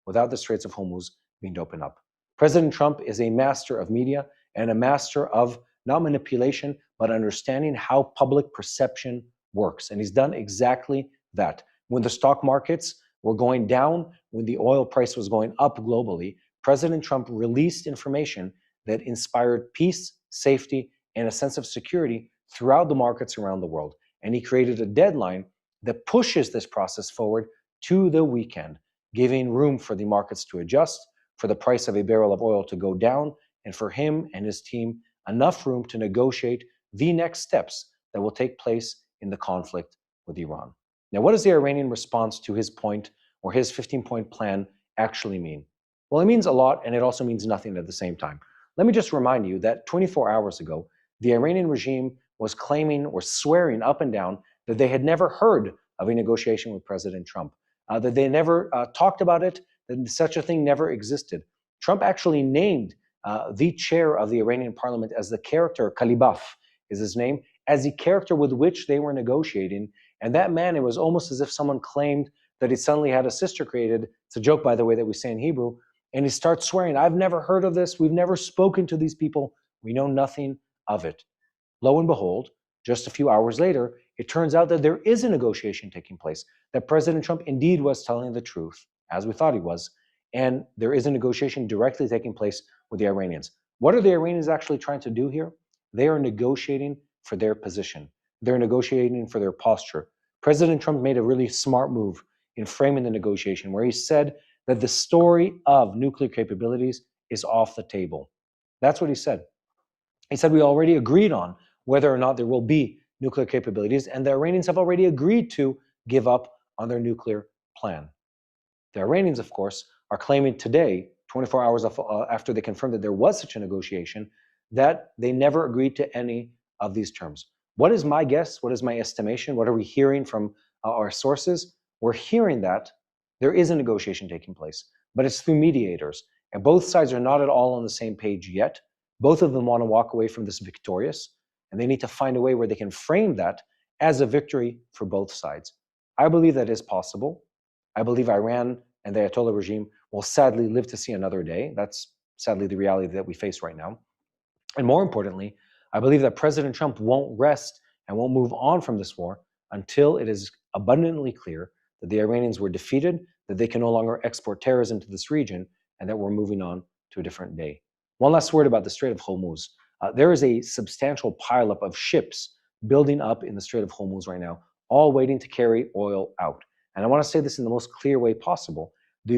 without the Straits of Hormuz being opened up. President Trump is a master of media and a master of not manipulation, but understanding how public perception works. And he's done exactly that. When the stock markets were going down, when the oil price was going up globally, President Trump released information that inspired peace, safety, and a sense of security throughout the markets around the world. And he created a deadline that pushes this process forward to the weekend, giving room for the markets to adjust, for the price of a barrel of oil to go down, and for him and his team enough room to negotiate the next steps that will take place in the conflict with Iran. Now, what does the Iranian response to his point or his 15-point plan actually mean? Well, it means a lot, and it also means nothing at the same time. Let me just remind you that 24 hours ago, the Iranian regime was claiming or swearing up and down that they had never heard of a negotiation with President Trump, that they never talked about it, that such a thing never existed. Trump actually named the chair of the Iranian parliament as the character, Kalibaf is his name, as the character with which they were negotiating. And that man, it was almost as if someone claimed that he suddenly had a sister created. It's a joke, by the way, that we say in Hebrew. And he starts swearing, I've never heard of this. We've never spoken to these people. We know nothing of it. Lo and behold, just a few hours later, it turns out that there is a negotiation taking place, that President Trump indeed was telling the truth, as we thought he was, and there is a negotiation directly taking place with the Iranians. What are the Iranians actually trying to do here? They are negotiating for their position. They're negotiating for their posture. President Trump made a really smart move in framing the negotiation, where he said that the story of nuclear capabilities is off the table. That's what he said. He said we already agreed on whether or not there will be nuclear capabilities, and the Iranians have already agreed to give up on their nuclear plan. The Iranians, of course, are claiming today, 24 hours after they confirmed that there was such a negotiation, that they never agreed to any of these terms. What is my guess? What is my estimation? What are we hearing from our sources? We're hearing that there is a negotiation taking place, but it's through mediators. And both sides are not at all on the same page yet. Both of them want to walk away from this victorious, and they need to find a way where they can frame that as a victory for both sides. I believe that is possible. I believe Iran and the Ayatollah regime will sadly live to see another day. That's sadly the reality that we face right now. And more importantly, I believe that President Trump won't rest and won't move on from this war until it is abundantly clear that the Iranians were defeated, that they can no longer export terrorism to this region, and that we're moving on to a different day. One last word about the Strait of Hormuz. There is a substantial pileup of ships building up in the Strait of Hormuz right now, all waiting to carry oil out. And I want to say this in the most clear way possible. The